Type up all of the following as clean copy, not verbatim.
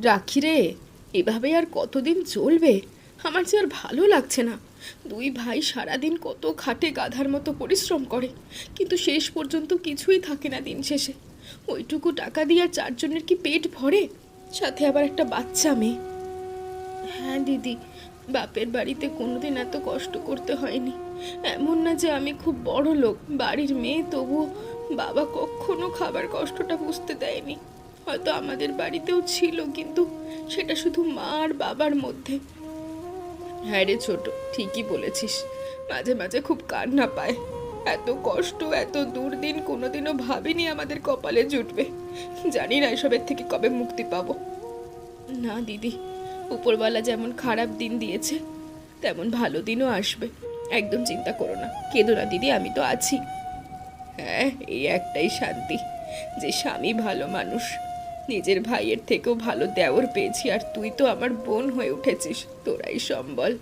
রাখি রে, এভাবে আর কতদিন চলবে? আমার যে আর ভালো লাগছে না। দুই ভাই সারাদিন কত খাটে, গাধার মতো পরিশ্রম করে, কিন্তু শেষ পর্যন্ত কিছুই থাকে না দিন শেষে। ওইটুকু টাকা দিয়ে আর চারজনের কি পেট ভরে? সাথে আবার একটা বাচ্চা মেয়ে। হ্যাঁ দিদি, বাপের বাড়িতে কোনোদিন এত কষ্ট করতে হয়নি। এমন না যে আমি খুব বড় লোক, বাড়ির মেয়ে, তবুও বাবা কখনো খাবার কষ্টটা বুঝতে দেয়নি। হয়তো আমাদের বাড়িতেও ছিল, কিন্তু সেটা শুধু মা আর বাবার মধ্যে। হ্যাঁ রে ছোট, ঠিকই বলেছিস। মাঝে মাঝে খুব কান্না পায়। এত কষ্ট, এত দুর্দিন কোনোদিনও ভাবিনি আমাদের কপালে জুটবে। জানি না এসবের থেকে কবে মুক্তি পাবো। না দিদি, উপরওয়ালা যেমন খারাপ দিন দিয়েছে, তেমন ভালো দিনও আসবে। একদম চিন্তা করো না, কেঁদো না দিদি, আমি তো আছি। হ্যাঁ, এই একটাই শান্তি যে স্বামী ভালো মানুষ, নিজের ভাইয়ের থেকেও ভালো দেওর পেয়েছি, আর তুই তো আমার বোন হয়ে উঠেছিস, তোরাই সম্বল।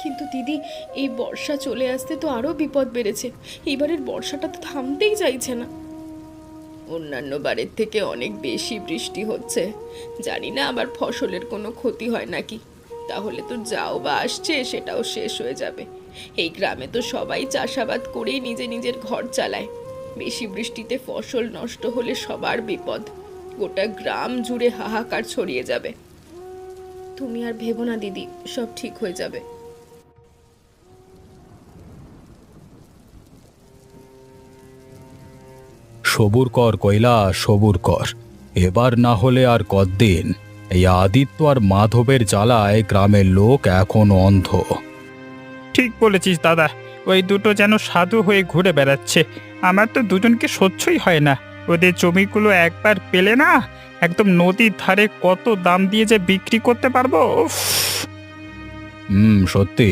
কিন্তু দিদি, এই বর্ষা চলে আসতে তো আরও বিপদ বেড়েছে। এবারের বর্ষাটা তো থামতেই চাইছে না। অন্যান্য বারের থেকে অনেক বেশি বৃষ্টি হচ্ছে। জানি না আবার ফসলের কোনো ক্ষতি হয় নাকি। তাহলে তো যাও বা আসছে সেটাও শেষ হয়ে যাবে। এই গ্রামে তো সবাই চাষাবাদ করেই নিজের ঘর চালায়। বেশি বৃষ্টিতে ফসল নষ্ট হলে সবার বিপদ। গোটা গ্রাম জুড়ে হাহাকার ছড়িয়ে যাবে। তুমি আর ভেবো না দিদি, সব ঠিক হয়ে যাবে। সবুর কর কৈলাস, সবুর কর। এবার না হলে আর কতদিন। এই আদিত্য আর মাধবের জ্বালায় গ্রামের লোক এখন অন্ধ। ঠিক বলেছিস দাদা। ওই দুটো যেন সাধু হয়ে ঘুরে বেড়াচ্ছে। আমার তো দুজনকে সহ্যই হয় না। ওদের জমিগুলো একবার পেলে না, একদম নদীর ধারে কত দাম দিয়ে যে বিক্রি করতে পারবো, উফ। সত্যি।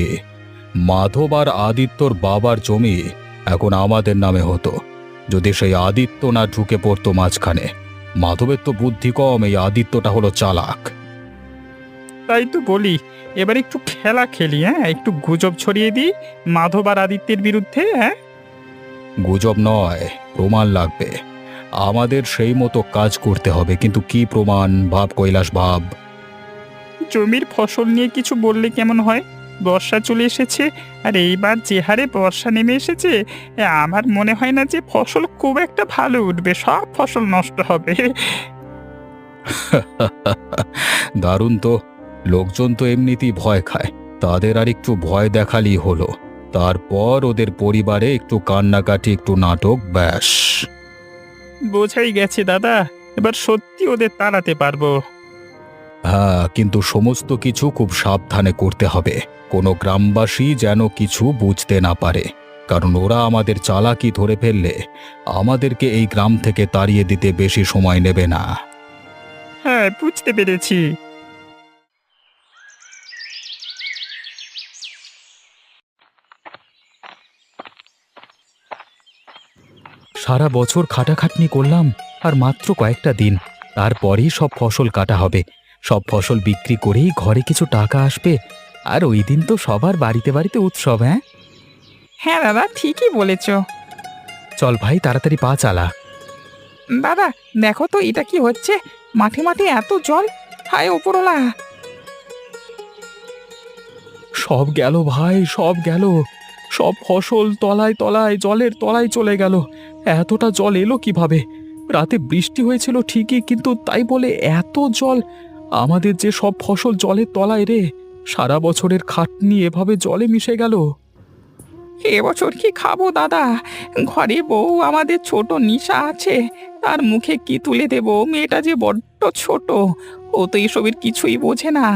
মাধব আর আদিত্যর বাবার জমি এখন আমাদের নামে হতো, যদি সেই আদিত্য না ঢুকে পড়তো মাঝখানে। মাধবের তো বুদ্ধি কম, এই আদিত্যটা হলো চালাক। তাই তো বলি, এবার একটু খেলা খেলি, হ্যাঁ, একটু গুজব ছড়িয়ে দিই মাধব আর আদিত্যের বিরুদ্ধে, হ্যাঁ। গুজব নয়, প্রমাণ লাগবে। আমাদের সেই মতো কাজ করতে হবে, কিন্তু কি প্রমাণ? ভাব কৈলাস, ভাব। জমির ফসল নিয়ে কিছু বললে কেমন হয়? বর্ষা চলে এসেছে, আর এইবার যে হারে বর্ষা নেমে এসেছে, আমার মনে হয় না যে ফসল খুব একটা ভালো উঠবে, সব ফসল নষ্ট হবে। দারুণ তো। লোকজন তো এমনিতেই ভয় খায়, তাদের আর একটু ভয় দেখালেই হলো। তারপর ওদের পরিবারে একটু কান্নাকাটি, একটু নাটক, ব্যাস। বোঝাই গেছে দাদা, এবার সত্যি ওদের তাড়াতে পারবো। হ্যাঁ, কিন্তু সমস্ত কিছু খুব সাবধানে করতে হবে। কোনো গ্রামবাসী যেন কিছু বুঝতে না পারে, কারণ ওরা আমাদের চালাকি ধরে ফেললে আমাদেরকে এই গ্রাম থেকে তাড়িয়ে দিতে বেশি সময় নেবে না। হ্যাঁ, বুঝতে পেরেছি। সারা বছর খাটাখাটনি করলাম, আর মাত্র কয়েকটা দিন, তারপরেই সব ফসল কাটা হবে। সব ফসল বিক্রি করেই ঘরে কিছু টাকা আসবে, আর ওই দিন তো সবার বাড়িতে বাড়িতে উৎসব। হ্যাঁ, হ্যাঁ দাদা, ঠিকই বলেছ। চল ভাই, তাড়াতাড়ি পা চালা। দাদা, দেখো তো এটা কি হচ্ছে, মাঠে মাঠে এত জল, হায় ওপরওয়ালা। সব গেল ভাই, সব গেল। সব ফসল তলায় তলায়, জলের তলায় চলে গেল। এতটা জল এলো কিভাবে? রাতে বৃষ্টি হয়েছিল ঠিকই, কিন্তু তাই বলে এত জল? আমাদের যে সব ফসল জলের তলায় রে! সারা বছরের খাটনি এভাবে জলে মিশে গেল। এবছর কি খাবো দাদা? ঘরে বউ আমাদের ছোট নিশা আছে, তার মুখে কি তুলে দেব? মেয়েটা যে বড্ড ছোট, ও তো এসবের কিছুই বোঝে না।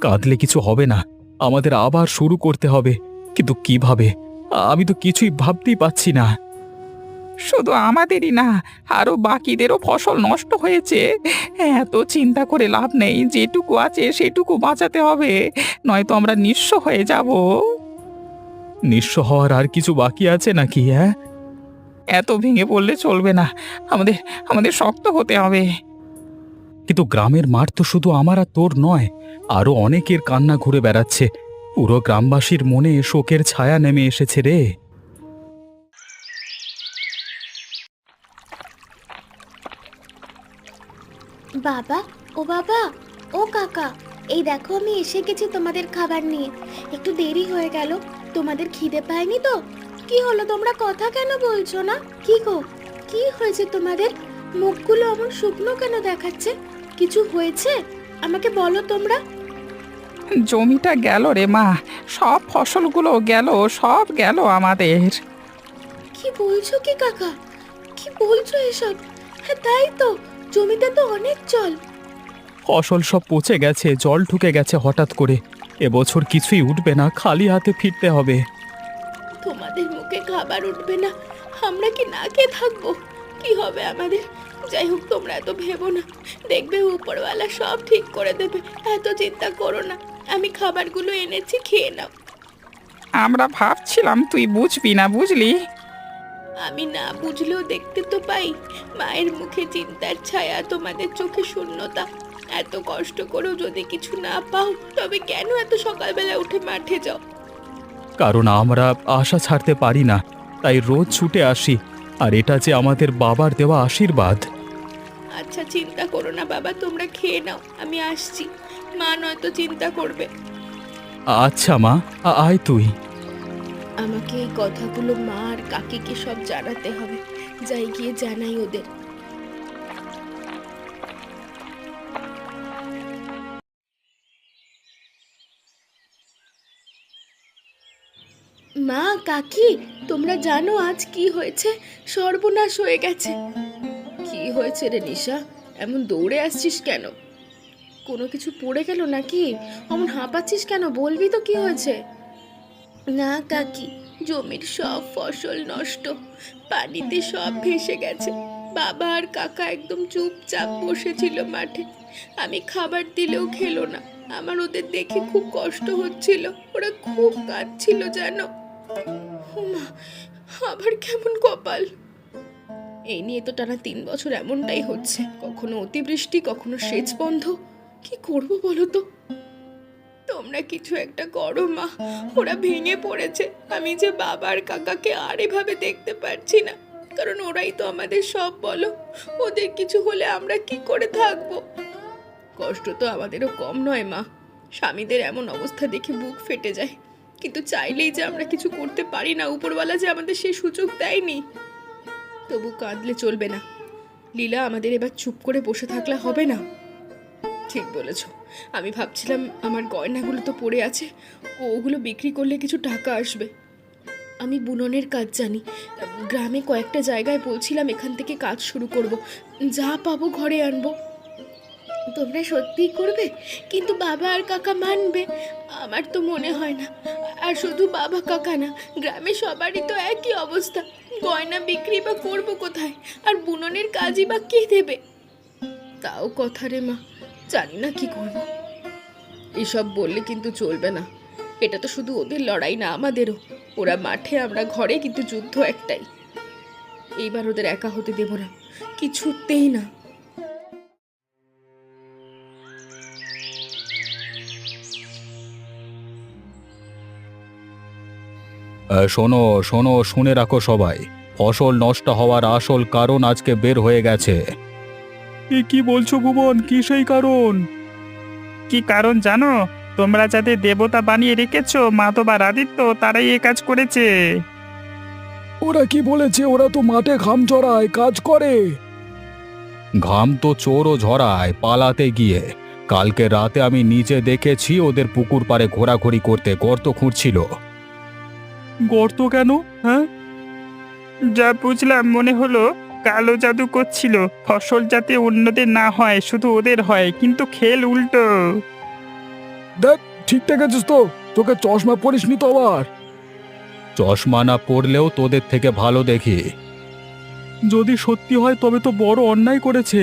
কাঁদলে কিছু হবে না, আমাদের আবার শুরু করতে হবে। কিন্তু কিভাবে? আমি তো কিছুই ভাবতেই পাচ্ছি না। শুধু আমাদেরই না, আরো বাকিদেরও ফসল নষ্ট হয়েছে। এত চিন্তা করে লাভ নেই, যেটুকু আছে সেটুকু বাঁচাতে হবে, নয়তো আমরা নিঃস্ব হয়ে যাব। নিঃস্ব হওয়ার আর কিছু বাকি আছে নাকি? হ্যাঁ, এত ভেঙে পড়লে চলবে না, আমাদের আমাদের শক্ত হতে হবে। কিন্তু গ্রামের মাঠ তো শুধু আমার আর তোর নয়, আরো অনেকের কান্না ঘুরে বেড়াচ্ছে। পুরো গ্রামবাসীর মনে শোকের ছায়া নেমে এসেছে রে। বাবা, ও বাবা, ও কাকা, এই দেখো আমি এসে গেছি তোমাদের খাবার নিয়ে। একটু দেরি হয়ে গেল, তোমাদের খিদে পায়নি তো? কি হলো, তোমরা কথা কেন বলছো না? কি গো, কি হয়েছে তোমাদের? মুখগুলো এমন শুকনো কেন দেখাচ্ছে? কিছু হয়েছে? আমাকে বলো তোমরা। জমিটা গেল রে মা, সব ফসলগুলো গেল, সব গেল আমাদের। কি বলছো কি কাকা? কি বলছো এসব? হ্যাঁ তাই তো, জমিতে তো অনেক জল। ফসল সব পচে গেছে, জল ঢুকে গেছে হঠাৎ করে। এবছর কিছুই উঠবে না, খালি হাতে ফিরতে হবে। তোমাদের মুখে খাবার উঠবে না, আমরা কি না খেয়ে থাকবো? কি হবে আমাদের? যাই হোক, তোমরা এত ভেবো না, দেখবে উপরওয়ালা সব ঠিক করে দেবে। এত চিন্তা করো না, আমি খাবারগুলো এনেছি, খেয়ে নাও। আমরা ভাবছিলাম তুই বুঝবি না, বুঝলি? আমি না বুঝলেও দেখতে তো পাই, মায়ের মুখে চিন্তার ছায়া, তোমাদের চোখে শূন্যতা। এত কষ্ট করেও যদি কিছু না পাও, তবে কেন এত সকালবেলা উঠে মাঠে যাও? কারণ আমরা আশা ছাড়তে পারি না, তাই রোজ ছুটে আসি। আর এটা যে আমাদের বাবার দেওয়া আশীর্বাদ। আচ্ছা, চিন্তা করো না বাবা, তোমরা খেয়ে নাও, আমি আসছি। মা নয়তো চিন্তা করবে। আচ্ছা মা, আয় তুই। আমাকে এই কথাগুলো মা আর কাকিকে সব জানাতে হবে। যাই গিয়ে জানাই ওদের। মা, কাকি, তোমরা জানো আজ কি হয়েছে? সর্বনাশ হয়ে গেছে। কি হয়েছে রে নিশা? এমন দৌড়ে আসছিস কেন? কোনো কিছু পড়ে গেল নাকি? অমন হাঁপাচ্ছিস কেন? বলবি তো কি হয়েছে? না কাকি, জমির সব ফসল নষ্ট, পানিতে সব ভেসে গেছে। বাবা আর কাকা একদম চুপচাপ বসেছিল মাঠে। আমি খাবার দিলেও খেলো না। আমার ওদের দেখে খুব কষ্ট হচ্ছিল, ওরা খুব কাঁদছিল জানো। হুমা, আবার কেমন কপাল! এই নিয়ে তো টানা 3 বছর এমনটাই হচ্ছে, কখনো অতিবৃষ্টি, কখনো সেচ বন্ধ। কি করব বলো তো? তোমরা কিছু একটা করো মা, ওরা ভেঙে পড়েছে। আমি যে বাবা আর কাকাকে আর এভাবে দেখতে পারছি না, কারণ ওরাই তো আমাদের সব বলো। ওদের কিছু হলে আমরা কি করে থাকবো? কষ্ট তো আমাদেরও কম নয় মা। স্বামীদের এমন অবস্থা দেখে বুক ফেটে যায়, কিন্তু চাইলেই যে আমরা কিছু করতে পারি না। উপরওয়ালা যে আমাদের সেই সুযোগ দেয়নি। তবু কাঁদলে চলবে না লীলা, আমাদের এবার চুপ করে বসে থাকলে হবে না। ঠিক বলেছ। আমি ভাবছিলাম আমার গয়নাগুলো তো পড়ে আছে, ওগুলো বিক্রি করলে কিছু টাকা আসবে। আমি বুননের কাজ জানি, গ্রামে কয়েকটা জায়গায় বলছিলাম এখান থেকে কাজ শুরু করব, যা পাবো ঘরে আনবো। তোমরা সত্যিই করবে? কিন্তু বাবা আর কাকা মানবে? আমার তো মনে হয় না। আর শুধু বাবা কাকা না, গ্রামে সবারই তো একই অবস্থা। গয়না বিক্রি বা করবো কোথায়? আর বুননের কাজই বা কে দেবে? তাও কথা রে মা, জানি না কি করব। এসব বললে কিন্তু চলবে না। এটা তো শুধু ওদের লড়াই না, আমাদেরও। ওরা মাঠে, আমরা ঘরে, কিন্তু যুদ্ধ একটাই। এইবার ওদের একা হতে দেব না, কিছুতেই না। শোনো শোনো, শুনে রাখো সবাই, ফসল নষ্ট হওয়ার আসল কারণ আজকে বের হয়ে গেছে। কি বলছো ভুবন? কি সেই কারণ? কি কারণ জানো? তোমরা যাদের দেবতা বানিয়ে রেখেছো, মাধব আর আদিত্য, তারাই এ কাজ করেছে। ওরা কি বলেছে? ওরা তো মাঠে ঘাম ঝরায়, কাজ করে। ঘাম তো চোরও ঝরায় পালাতে গিয়ে। কালকে রাতে আমি নিজে দেখেছি ওদের পুকুর পাড়ে ঘোরাঘুরি করতে, গর্ত খুঁড়ছিল। গর্ত কেন? হ্যাঁ, যা বুঝলাম মনে হলো কালো জাদু করছিল, ফসল যাতে অন্যদের না হয়, শুধু ওদের হয়, কিন্তু খেল উল্টো। দেখ, ঠিক দেখেছিস তো? তোকে চশমা পরিসনি তো আবার? চশমা না পরলেও তোদের থেকে ভালো দেখি। যদি সত্যি হয় তবে তো বড় অন্যায় করেছে।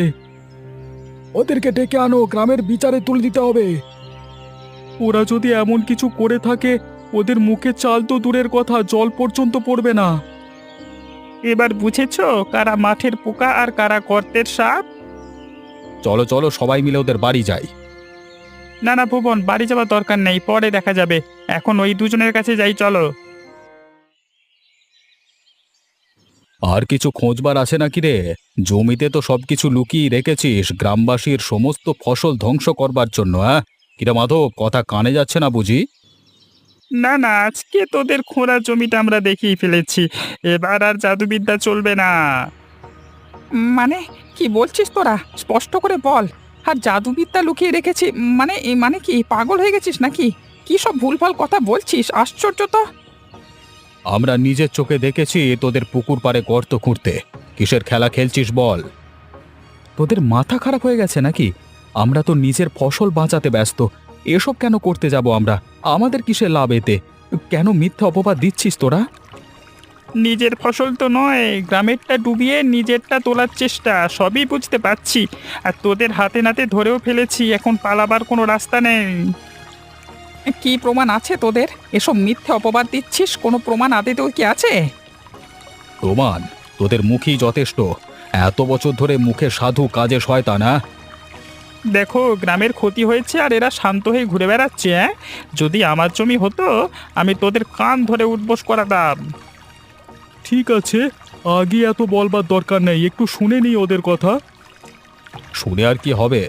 ওদেরকে ডেকে আনো, গ্রামের বিচারে তুলে দিতে হবে। ওরা যদি এমন কিছু করে থাকে, ওদের মুখে চাল তো দূরের কথা, জল পর্যন্ত পড়বে না। এবার বুঝেছো কারা মাঠের পোকা আর কারা গর্তের সাপ? চলো চলো, সবাই মিলে ওদের বাড়ি যাই। না না ভুবন, বাড়ি যাওয়ার দরকার নেই, পরে দেখা যাবে। এখন ওই দুজনের কাছে যাই, চলো। আর কিছু খোঁজবার আছে নাকি রে? জমিতে তো সবকিছু লুকিয়ে রেখেছিস গ্রামবাসীর সমস্ত ফসল ধ্বংস করবার জন্য, হ্যাঁ? কিরে মাধব, কথা কানে যাচ্ছে না বুঝি? না না, আজকে তোদের খোঁড়া জমিটা আমরা দেখিয়ে ফেলেছি। এবার আর জাদুবিদ্যা চলবে না। মানে কি বলছিস তোরা? স্পষ্ট করে বল। আর জাদুবিদ্যা লুকিয়ে রেখেছি মানে মানে কি পাগল হয়ে গেছিস নাকি? কি সব ভুলভাল কথা বলছিস? আশ্চর্য তো। আমরা নিজের চোখে দেখেছি তোদের পুকুর পাড়ে গর্ত খুঁড়তে। কিসের খেলা খেলছিস বল? তোদের মাথা খারাপ হয়ে গেছে নাকি? আমরা তো নিজের ফসল বাঁচাতে ব্যস্ত। এসব কেন করতে যাব আমরা? আমাদের কিসের লাভ এতে? কেন মিথ্যা অপবাদ দিচ্ছিস তোরা? নিজের ফসল তো নয়, গ্রামেরটা ডুবিয়ে নিজেরটা তোলার চেষ্টা, সবই বুঝতে পারছি। আর তোদের হাতে নাতে ধরেও ফেলেছি, এখন পালাবার কোনো রাস্তা নেই। কি প্রমাণ আছে তোদের? এসব মিথ্যে অপবাদ দিচ্ছিস, কোনো প্রমাণ আদতেও কি আছে? প্রমাণ তোদের মুখই যথেষ্ট। এত বছর ধরে মুখে সাধু, কাজে শয়তান, না? দেখো, গ্রামের ক্ষতি হয়েছে আর এরা শান্ত হয়ে ঘুরে বেড়াচ্ছে। যদি আমার জমি হতো, আমি তোদের কান ধরে উঠবোস করাতাম। ঠিক আছে, আগে এত বলবার দরকার নেই, একটু শুনে নিই ওদের কথা। শুনে আর কি হবে?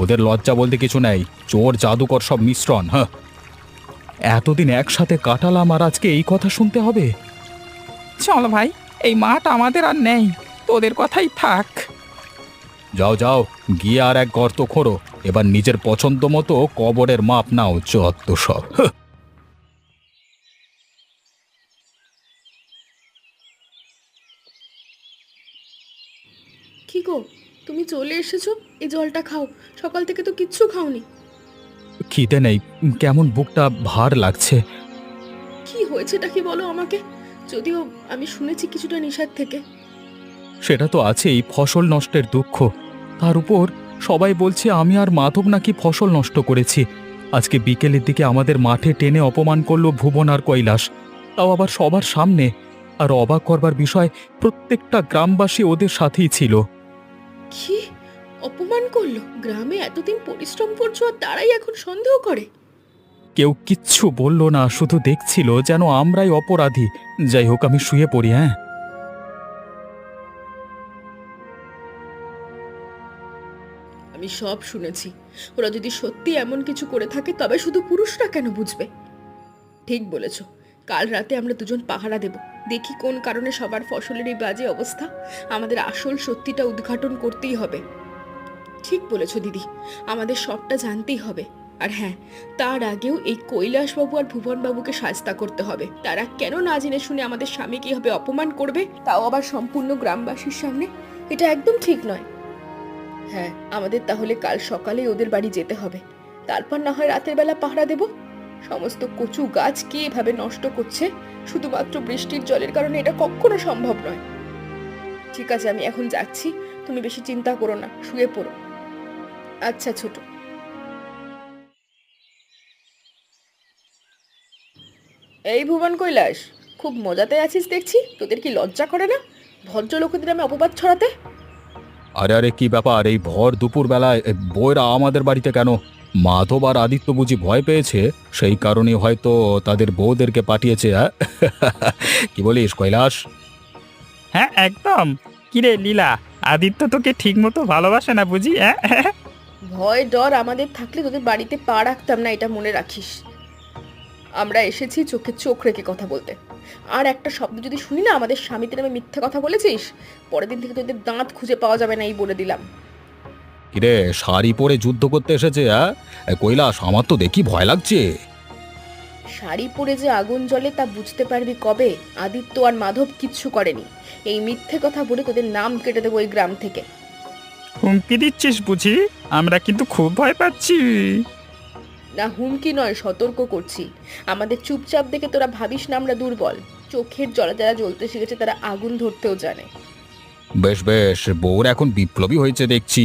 ওদের লজ্জা বলতে কিছু নেই। চোর জাদুকর সব মিশ্রণ। হ্যাঁ, এতদিন একসাথে কাটালাম আর আজকে এই কথা শুনতে হবে? চল ভাই, এই মাঠ আমাদের আর নেই, তোদের কথাই থাক। যাও যাও, গিয়ে আর এক গর্ত খোঁড়ো। এবার নিজের পছন্দ মতো কবরের মাপ নাও, যত সব। হ্যাঁ। কি গো, তুমি চলে এসেছো? এই জলটা খাও, সকাল থেকে তো কিচ্ছু খাওনি। খিদে নেই, কেমন বুকটা ভার লাগছে। কি হয়েছেটা কি বলো আমাকে? যদিও আমি শুনেছি কিছুটা নেশার থেকে। সেটা তো আছেই, ফসল নষ্টের দুঃখ। তার উপর সবাই বলছে আমি আর মাধব নাকি ফসল নষ্ট করেছি। আজকে বিকেলের দিকে আমাদের মাঠে টেনে অপমান করলো ভুবন আর কৈলাস, তাও আবার সবার সামনে। আর অবাক করবার বিষয়, প্রত্যেকটা গ্রামবাসী ওদের সাথেই ছিল। কি অপমান করলো? গ্রামে এতদিন পরিশ্রম করছো আর তারাই এখন সন্দেহ করে? কেউ কিচ্ছু বলল না, শুধু দেখছিল যেন আমরাই অপরাধী। যাই হোক, আমি শুয়ে পড়ি। হ্যাঁ, আমি সব শুনেছি। ওরা যদি সত্যি এমন কিছু করে থাকে তবে শুধু পুরুষরা কেন বুঝবে? ঠিক বলেছ, কাল রাতে আমরা দুজন পাহারা দেব। দেখি কোন কারণে সবার ফসলের এই বাজে অবস্থা। আমাদের আসল সত্যিটা উদ্ঘাটন করতেই হবে। ঠিক বলেছ দিদি, আমাদের সবটা জানতেই হবে। আর হ্যাঁ, তার আগেও এই কৈলাসবাবু আর ভুবনবাবুকে শাস্তা করতে হবে। তারা কেন না জেনে শুনে আমাদের স্বামী কিভাবে অপমান করবে, তাও আবার সম্পূর্ণ গ্রামবাসীর সামনে। এটা একদম ঠিক নয়। হ্যাঁ, আমাদের তাহলে কাল সকালেই ওদের বাড়ি যেতে হবে। তারপর না হয় রাতের বেলা পাহারা দেব। সমস্ত কচু গাছ কে এভাবে নষ্ট করছে শুধুমাত্র বৃষ্টির জলের কারণে, এটা কখনো সম্ভব নয়। ঠিক আছে, আমি এখন যাচ্ছি। তুমি বেশি চিন্তা করো না, শুয়ে পড়ো। আচ্ছা ছোট। এই ভুবন কৈলাস, খুব মজাতে আছিস দেখছি। তোদের কি লজ্জা করে না ভদ্রলোকদের নামে অপবাদ ছড়াতে? আরে আরে, কি ব্যাপার? এই ভর দুপুর বেলায় বউয়েরা আমাদের বাড়িতে কেন? মাধব আর আদিত্য বুঝি ভয় পেয়েছে, সেই কারণে হয়তো তাদের বউদেরকে পাঠিয়েছে। হ্যাঁ, কি বলিস কৈলাস? হ্যাঁ একদম। কিরে লীলা, আদিত্য তোকে ঠিক মতো ভালোবাসে না বুঝি? ভয় ডর আমাদের থাকলে তোদের বাড়িতে পা রাখতাম না, এটা মনে রাখিস। আমরা এসেছি চোখে চোখ রেখে কথা বলতে। আর একটা শব্দ যদি শুনি না আমাদের স্বামীদের নামে মিথ্যা কথা বলেছিস, পরের দিন থেকে তোদের দাঁত খুঁজে পাওয়া যাবে না, এই বলে দিলাম। কিরে, শাড়ি পরে যুদ্ধ করতে এসেছে? হ্যাঁ কৈলাস, আমার তো দেখি ভয় লাগছে। শাড়ি পরে যে আগুন জ্বলে তা বুঝতে পারবি কবে? আদিত্য আর মাধব কিচ্ছু করেনি। এই মিথ্যে কথা বলে তোদের নাম কেটে দেবো এই গ্রাম থেকে। হুমকি দিচ্ছিস বুঝি? আমরা কিন্তু খুব ভয় পাচ্ছি। না, হুমকি নয়, সতর্ক করছি। আমাদের চুপচাপ দেখে তোরা ভাবিস না আমরা দুর্বল। চোখের জলে যারা জ্বলতে শিখেছে তারা আগুন ধরতেও জানে। বেশ বেশ, বউর এখন বিপ্লবী হয়েছে দেখছি।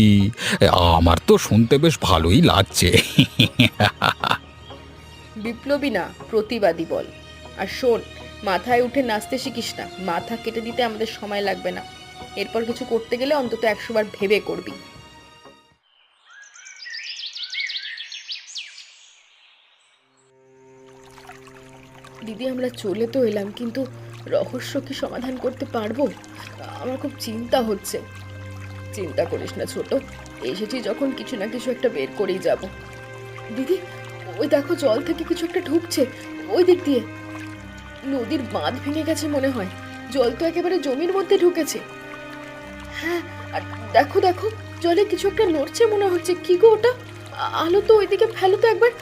আমার তো শুনতে বেশ ভালোই লাগছে। বিপ্লবী না, প্রতিবাদী বল। আর শোন, মাথায় উঠে নাচতে শিখিস না। মাথা কেটে দিতে আমাদের সময় লাগবে না। এরপর কিছু করতে গেলে অন্তত 100 বার ভেবে করবি। দিদি, আমরা চলে তো এলাম, কিন্তু রহস্য কি সমাধান করতে পারবো? আমার খুব চিন্তা হচ্ছে। চিন্তা করিস না ছোট, এসেছি যখন কিছু না কিছু একটা বের করেই যাব। দিদি, ওই দেখো জল থেকে কিছু একটা ঢুকছে ওই দিক দিয়ে। নদীর বাঁধ ভেঙে গেছে মনে হয়, জল তো একেবারে জমির মধ্যে ঢুকেছে। হ্যাঁ, আর দেখো দেখো জলে কিছু একটা নড়ছে মনে হচ্ছে। কি গো ওটা? আলো তো ওইদিকে ফেলো তো একবার,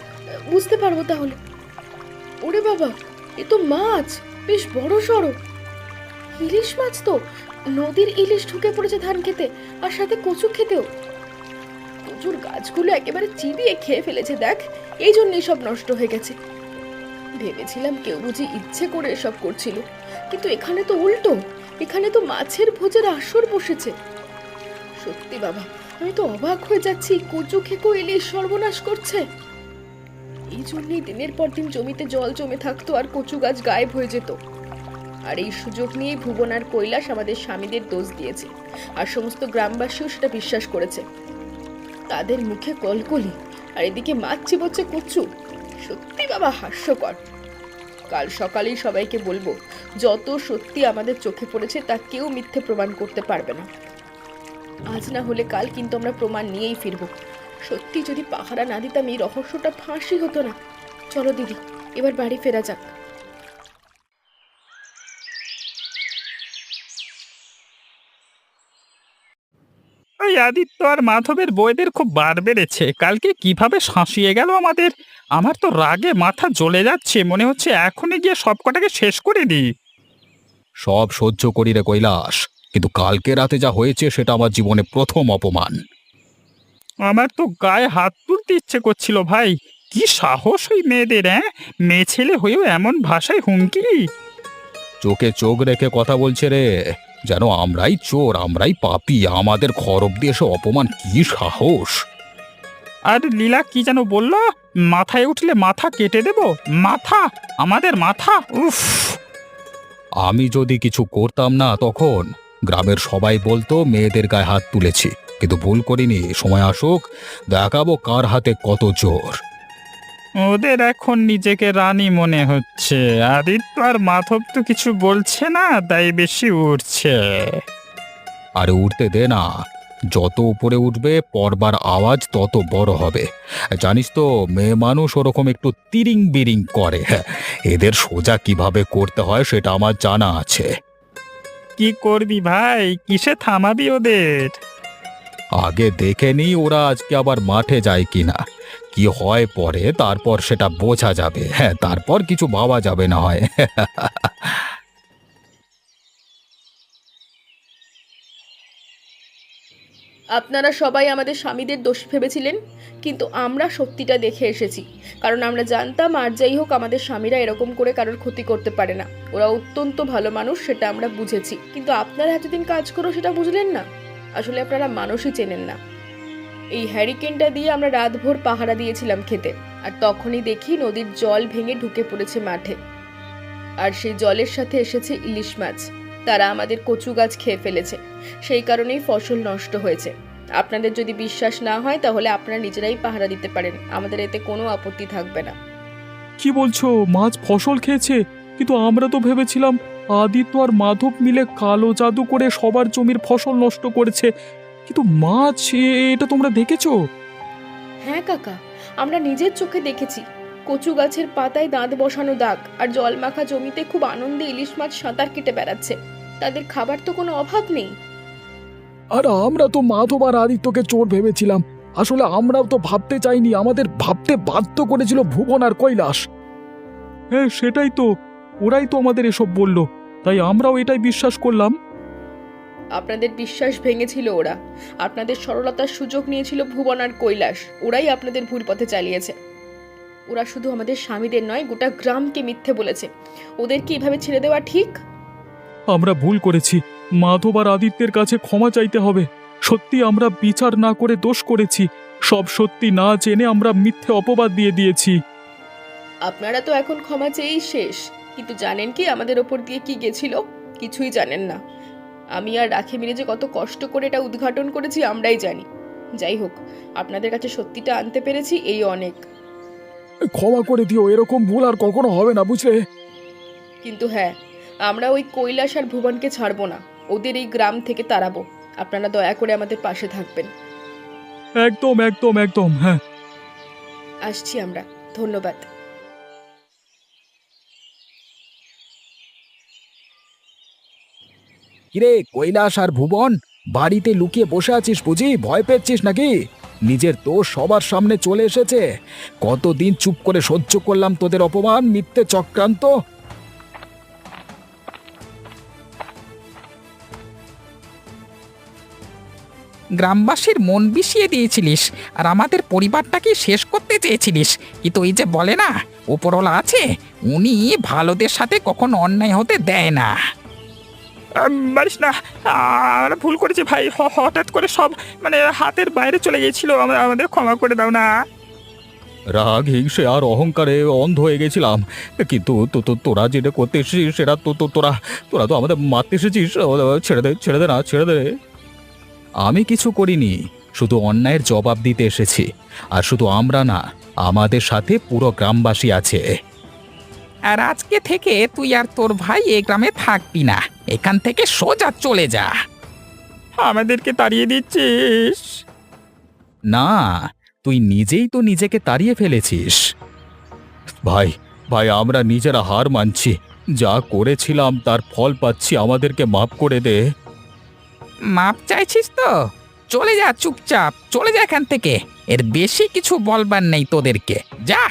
বুঝতে পারবো তাহলে। ওরে বাবা, এ তো মাছ, বেশ বড় সড়ো ইলিশ মাছ তো। নদীর ইলিশ ঢুকে পড়েছে ধান খেতে, আর সাথে কচু খেতেও। কচুর গাছগুলো একেবারে চিবিয়ে খেয়ে ফেলেছে দেখ, এই জন্যই সব নষ্ট হয়ে গেছে। ভেবেছিলাম কেউ বুঝি ইচ্ছে করে এসব করছিল, কিন্তু এখানে তো উল্টো, এখানে তো মাছের ভোজের আসর বসেছে। সত্যি বাবা, আমি তো অবাক হয়ে যাচ্ছি, কচু খেকো ইলিশ সর্বনাশ করছে। এই জন্যই দিনের পর দিন জমিতে জল জমে থাকতো আর কচু গাছ গায়েব হয়ে যেত। আর এই সুযোগ নিয়ে ভুবন আর কৈলাস আমাদের স্বামীদের দোষ দিয়েছে, আর সমস্ত গ্রামবাসীও সেটা বিশ্বাস করেছে। তাদের মুখে কলকলি, আর এদিকে মাছ চিবোচ্ছে কচু। সত্যি বাবা হাস্যকর। কাল সকালেই সবাইকে বলবো, যত সত্যি আমাদের চোখে পড়েছে তা কেউ মিথ্যে প্রমাণ করতে পারবে না। আজ না হলে কাল কিন্তু আমরা প্রমাণ নিয়েই ফিরবো। সত্যি যদি পাহারা না দিতাম এই রহস্যটা ফাঁসই হতো না। চলো দিদি, এবার বাড়ি ফেরা যাক। ওই আদিত্য আর মাধবের বউদের খুব বার বেড়েছে, কালকে কিভাবে শাঁসিয়ে গেল আমাদের। আমার তো রাগে মাথা জ্বলে যাচ্ছে, মনে হচ্ছে এখনই গিয়ে সব কটাকে শেষ করে দিই। সব সহ্য করি রে কৈলাস, কিন্তু কালকে রাতে যা হয়েছে সেটা আমার জীবনে প্রথম অপমান। আমার তো গায়ে হাত তুলতে ইচ্ছে করছিল ভাই। কি সাহস ওই মেয়েদের, হ্যাঁ? মেয়ে ছেলে হয়েও এমন ভাষায় হুমকি। চোখে চোখ রেখে কথা বলছে রে, যেন আমরাই চোর, আমরাই পাপী, আমাদের ঘর অব্দি এসে অপমান, কি সাহস! আর লীলা কি যেন বলল, মাথায় উঠলে মাথা কেটে দেব। মাথা? আমাদের মাথা? উফ! আমি যদি কিছু করতাম না তখন গ্রামের সবাই বলতো মেয়েদের গায়ে হাত তুলেছি, কিন্তু ভুল করিনি। সময় আসুক, দেখাবো কার হাতে কত জোর। ওদের এখন নিজেকে রানী মনে হচ্ছে। আদিত্য আর মাধব তো কিছু বলছে না, তাই বেশি উঠছে। আরে উঠতে দে না, যত উপরে উঠবে পরবার আওয়াজ তত বড় হবে। জানিস তো, মেয়ে মানুষ ওরকম একটু তিরিং বিরিং করে। হ্যাঁ, এদের সোজা কিভাবে করতে হয় সেটা আমার জানা আছে। কি করবি ভাই, কিসে থামাবি ওদের? আগে দেখে নি ওরা আজকে আবার মাঠে যায় কিনা, কি হয় পরে তারপর সেটা বোঝা যাবে। হ্যাঁ, তারপর কিছু ভাবা যাবে না হয়। আপনারা সবাই আমাদের স্বামীদের দোষী ভেবেছিলেন, কিন্তু আমরা সত্যিটা দেখে এসেছি। কারণ আমরা জানতাম আর যাই হোক আমাদের স্বামীরা এরকম করে কারোর ক্ষতি করতে পারে না। ওরা অত্যন্ত ভালো মানুষ, সেটা আমরা বুঝেছি। কিন্তু আপনারা এতদিন কাজ করো সেটা বুঝলেন না। আসলে আপনারা মানুষই চেনেন না। এই হ্যারিকেনটা দিয়ে আমরা রাতভর পাহারা দিয়েছিলাম খেতে, আর তখনই দেখি নদীর জল ভেঙে ঢুকে পড়েছে মাঠে। আর সেই জলের সাথে এসেছে ইলিশ মাছ। তারা আমাদের কচু গাছ খেয়ে ফেলেছে, সেই কারণেই ফসল নষ্ট হয়েছে। আপনাদের যদি বিশ্বাস না হয় তাহলে আপনারা নিজেরাই পাহারা দিতে পারেন, আমাদের এতে কোনো আপত্তি থাকবে না। কি বলছো? মাছ ফসল খেয়েছে? কিন্তু আমরা তো ভেবেছিলাম আদিত্য আর মাধব মিলে কালো জাদু করে সবার জমির ফসল নষ্ট করেছে। কিন্তু মাছ, এটা তোমরা দেখেছো? হ্যাঁ কাকা, আমরা নিজের চোখে দেখেছি। কচু গাছের পাতায় দাঁত বসানো দাগ, আর জলমাখা জমিতে খুব আনন্দে ইলিশ মাছ সাঁতার কেটে বেড়াচ্ছে। তাদের খাবার তো কোনো অভাব নেই। আর আমরা তো মাধব আর আদিত্যকে চোর ভেবেছিলাম। আসলে আমরাও তো ভাবতে চাইনি, আমাদের ভাবতে বাধ্য করেছিল ভুবন আর কৈলাস। হ্যাঁ সেটাই তো, ওরাই তো আমাদের এসব বলল, তাই আমরাও এটাই বিশ্বাস করলাম। আপনাদের বিশ্বাস ভেঙেছিল ওরা। আপনাদের সরলতার সুযোগ নিয়েছিল ভুবন আর কৈলাস। ওরাই আপনাদের ভুল পথে চালিয়েছে। ওরা শুধু আমাদের স্বামীদের নয়, গোটা গ্রামকে মিথ্যে বলেছে। ওদেরকে এভাবে ছেড়ে দেওয়া ঠিক? আমরা ভুল করেছি, মাধব আর আদিত্যের কাছে ক্ষমা চাইতে হবে। সত্যি আমরা বিচার না করে দোষ করেছি, সব সত্যি না জেনে আমরা মিথ্যে অপবাদ দিয়ে দিয়েছি। আপনারা তো এখন ক্ষমা চেয়েই শেষ, কিন্তু জানেন কি আমাদের ওপর দিয়ে কি গেছিল? কিছুই জানেন না। আমি আর রাখে মিলে যে কত কষ্ট করে এটা উদ্ঘাটন করেছি আমরাই জানি। যাই হোক, আপনাদের কাছে সত্যিটা আনতে পেরেছি, এই অনেক। ক্ষমা করে দিও, এরকম ভুল আর কখনো হবে না, বুঝলে? কিন্তু হ্যাঁ, আমরা ওই কৈলাস আর ভুবনকে ছাড়বো না। ওদের এই গ্রাম থেকে তাড়াবো। আপনারা দয়া করে আমাদের পাশে থাকবেন। একদম একদম একদম, হ্যাঁ। আসছি আমরা, ধন্যবাদ। কিরে কৈলাস আর ভুবন, বাড়িতে লুকিয়ে বসে আছিস বুঝি? ভয় পেয়েছিস নাকি? নিজের দোষ সবার সামনে চলে এসেছে। কতদিন চুপ করে সহ্য করলাম তোদের অপমান, মিথ্যে চক্রান্ত। গ্রামবাসীর মন বিষিয়ে দিয়েছিলিস আর আমাদের পরিবারটাকে শেষ করতে চেয়েছিলিস, কিন্তু ওই যে বলে না, ওপরওয়ালা আছে, উনি ভালোদের সাথে কখনো অন্যায় হতে দেয় না। মারিস না, আমরা ভুল করেছি ভাই। হঠাৎ করে সব মানে হাতের বাইরে চলে গিয়েছিল, আমাদের ক্ষমা করে দাও না। রাগ, হিংসে আর অহংকারে অন্ধ হয়ে গেছিলাম। কিন্তু তোরা যেটা করতে এসেছিস সেটা তোরা তোরা তো আমাদের মারতে এসেছিস। ছেড়ে দে, ছেড়ে দে না, ছেড়ে দে। আমি কিছু করিনি, শুধু অন্যায়ের জবাব দিতে এসেছি। আর শুধু আমরা না, আমাদের সাথে পুরো গ্রামবাসী আছে। আর আজকে থেকে তুই আর তোর ভাই এই গ্রামে থাকবি না, এখান থেকে সোজা চলে যা। আমাদেরকে তাড়িয়ে দিচ্ছিস? না, তুই নিজেই তো নিজেকে তাড়িয়ে ফেলেছিস। ভাই ভাই, আমরা নিজেরা হার মানছি। যা করেছিলাম তার ফল পাচ্ছি, আমাদেরকে মাফ করে দে। মাপ চাইছিস তো? চলে যা, চুপচাপ চলে যা এখান থেকে। এর বেশি কিছু বলবার নেই তোদেরকে, যা।